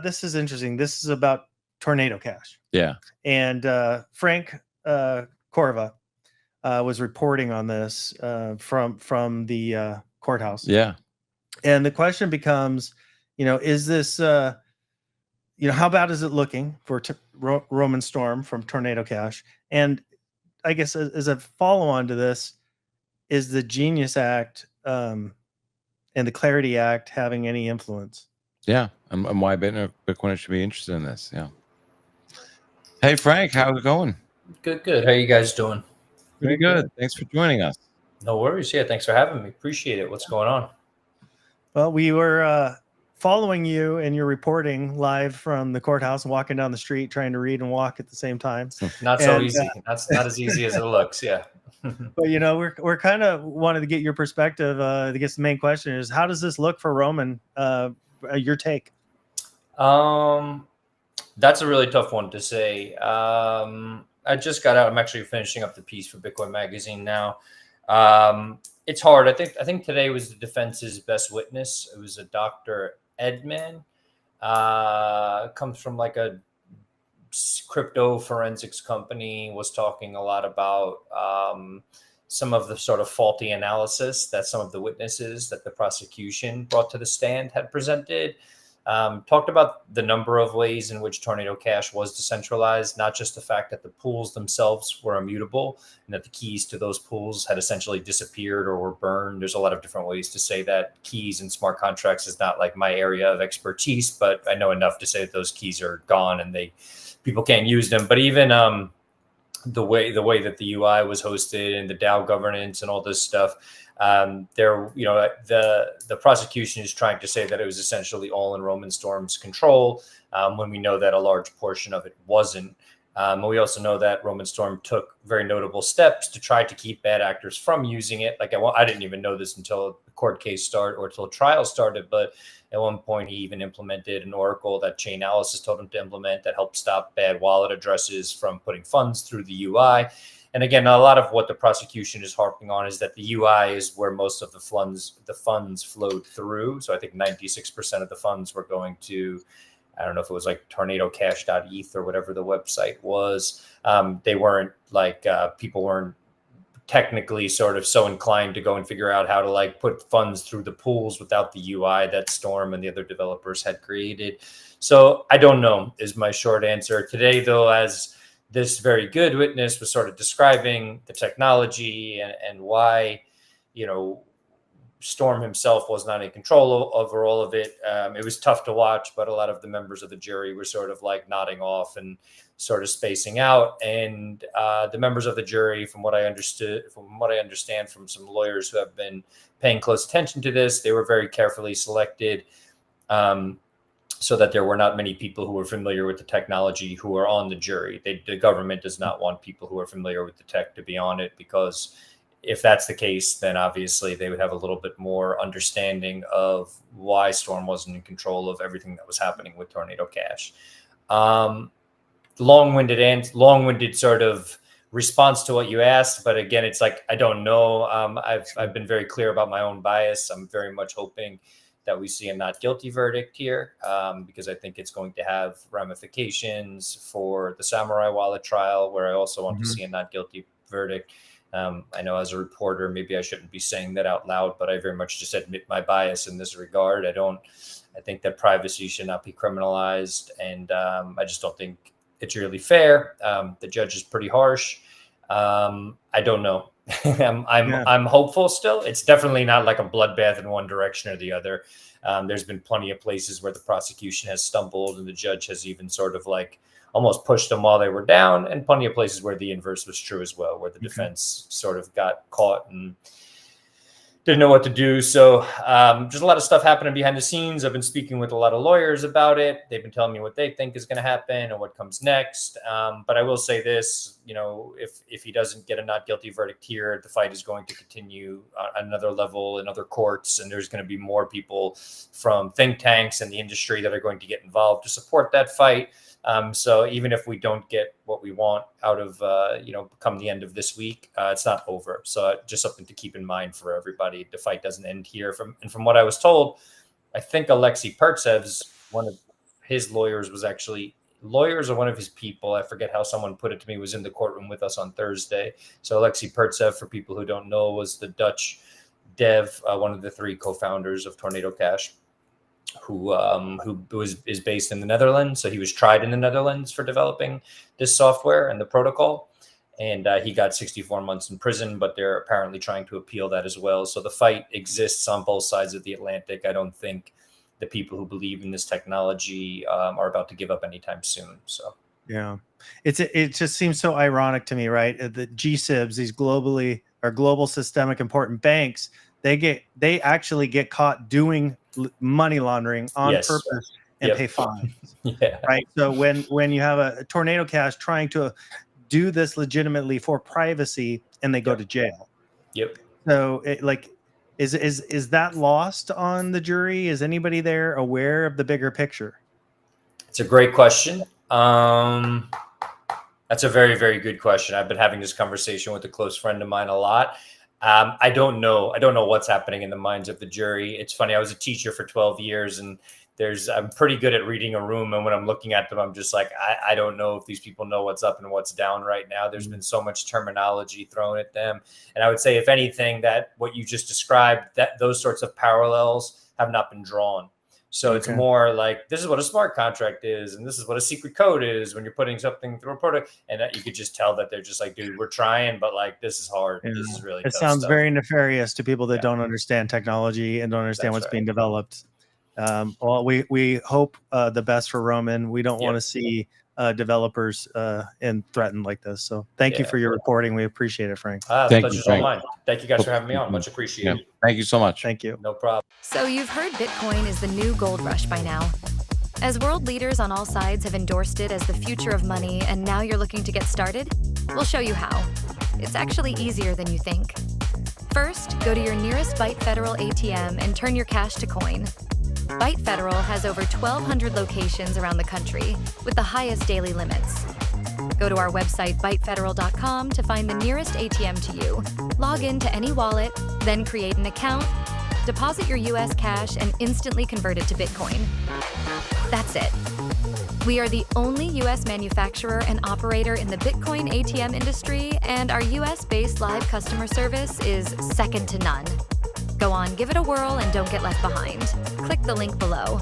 This is interesting. This is about Tornado Cash. Yeah. And Frank Corva was reporting on this from the courthouse. Yeah. And the question becomes, is this, how bad is it looking for Roman Storm from Tornado Cash? And I guess as a follow-on to this, is the Genius Act and the Clarity Act having any influence? Yeah. And why Bitcoiners should be interested in this. Yeah. Hey, Frank, how's it going? Good. How you guys doing? Pretty good. Thanks for joining us. No worries. Yeah, thanks for having me. Appreciate it. What's going on? Well, we were following you and your reporting live from the courthouse, walking down the street, trying to read and walk at the same time. Not so easy. That's not as easy as it looks. Yeah. But we're kind of wanted to get your perspective. I guess the main question is, how does this look for Roman? Your take? That's a really tough one to say. I just got out. I'm actually finishing up the piece for Bitcoin Magazine now. It's hard. I think today was the defense's best witness. It was a Dr. Edman. Comes from like a crypto forensics company, was talking a lot about some of the sort of faulty analysis that some of the witnesses that the prosecution brought to the stand had presented. Talked about the number of ways in which Tornado Cash was decentralized, not just the fact that the pools themselves were immutable and that the keys to those pools had essentially disappeared or were burned. There's a lot of different ways to say that. Keys and smart contracts is not like my area of expertise, but I know enough to say that those keys are gone and people can't use them. But even the way that the UI was hosted and the DAO governance and all this stuff, the prosecution is trying to say that it was essentially all in Roman Storm's control, when we know that a large portion of it wasn't. And we also know that Roman Storm took very notable steps to try to keep bad actors from using it. Like I didn't even know this until the court case started or until trial started, but at one point he even implemented an oracle that Chainalysis told him to implement that helped stop bad wallet addresses from putting funds through the UI. And again, a lot of what the prosecution is harping on is that the UI is where most of the funds flowed through. So I think 96% of the funds were going to, I don't know if it was like tornadocash.eth or whatever the website was. They weren't like, people weren't technically sort of so inclined to go and figure out how to like put funds through the pools without the UI that Storm and the other developers had created. So I don't know is my short answer. Today, though, as this very good witness was sort of describing the technology and why, Storm himself was not in control over all of it. It was tough to watch, but a lot of the members of the jury were sort of like nodding off and sort of spacing out. And the members of the jury, from what I understand from some lawyers who have been paying close attention to this, they were very carefully selected so that there were not many people who were familiar with the technology who are on the jury. The government does not want people who are familiar with the tech to be on it, because if that's the case, then obviously they would have a little bit more understanding of why Storm wasn't in control of everything that was happening with Tornado Cash. Long-winded sort of response to what you asked, but again, it's like I don't know. I've been very clear about my own bias. I'm very much hoping that we see a not guilty verdict here, because I think it's going to have ramifications for the Samurai Wallet trial, where I also want to see a not guilty verdict. I know as a reporter, maybe I shouldn't be saying that out loud, but I very much just admit my bias in this regard. I think that privacy should not be criminalized, and I just don't think it's really fair. The judge is pretty harsh. I don't know. I'm hopeful still. It's definitely not like a bloodbath in one direction or the other. There's been plenty of places where the prosecution has stumbled and the judge has even sort of like almost pushed them while they were down, and plenty of places where the inverse was true as well, where the defense sort of got caught and didn't know what to do. So just a lot of stuff happening behind the scenes. I've been speaking with a lot of lawyers about it. They've been telling me what they think is going to happen and what comes next. But I will say this, if he doesn't get a not guilty verdict here, the fight is going to continue on another level in other courts. And there's going to be more people from think tanks and the industry that are going to get involved to support that fight. So even if we don't get what we want out of, come the end of this week, it's not over. So just something to keep in mind for everybody. The fight doesn't end here. From what I was told, I think Alexei Pertsev's one of his lawyers was actually lawyers or one of his people. I forget how someone put it to me, was in the courtroom with us on Thursday. So Alexei Pertsev, for people who don't know, was the Dutch dev, one of the 3 co-founders of Tornado Cash, who is based in the Netherlands. So he was tried in the Netherlands for developing this software and the protocol. And he got 64 months in prison, but they're apparently trying to appeal that as well. So the fight exists on both sides of the Atlantic. I don't think the people who believe in this technology are about to give up anytime soon. So yeah, it just seems so ironic to me, right? The GSIBs, these global systemic important banks, they actually get caught doing money laundering on purpose and pay fines. Right. So when you have a Tornado Cash trying to do this legitimately for privacy and they go to jail. So is that lost on the jury? Is anybody there aware of the bigger picture? It's a great question. That's a very, very good question. I've been having this conversation with a close friend of mine a lot. I don't know what's happening in the minds of the jury. It's funny. I was a teacher for 12 years, and I'm pretty good at reading a room. And when I'm looking at them, I'm just like, I don't know if these people know what's up and what's down right now. There's been so much terminology thrown at them. And I would say, if anything, that what you just described, that those sorts of parallels have not been drawn. So it's more like, this is what a smart contract is, and this is what a secret code is when you're putting something through a product. And that you could just tell that they're just like, dude, we're trying, but like, this is hard. Yeah. This is really It tough sounds stuff. very nefarious to people that don't understand technology and don't understand what's being developed. Well, we hope the best for Roman. We don't want to see developers and threatened like this. So thank you for your reporting. We appreciate it, Frank. The pleasure's all mine. Thank you guys for having me on. Much appreciated. Thank you so much. Thank you. No problem. So you've heard Bitcoin is the new gold rush by now. As world leaders on all sides have endorsed it as the future of money, and now you're looking to get started, we'll show you how. It's actually easier than you think. First, go to your nearest Byte Federal ATM and turn your cash to coin. Byte Federal has over 1,200 locations around the country with the highest daily limits. Go to our website, bytefederal.com, to find the nearest ATM to you. Log in to any wallet, then create an account, deposit your US cash, and instantly convert it to Bitcoin. That's it. We are the only US manufacturer and operator in the Bitcoin ATM industry, and our US-based live customer service is second to none. Go on, give it a whirl, and don't get left behind. Click the link below.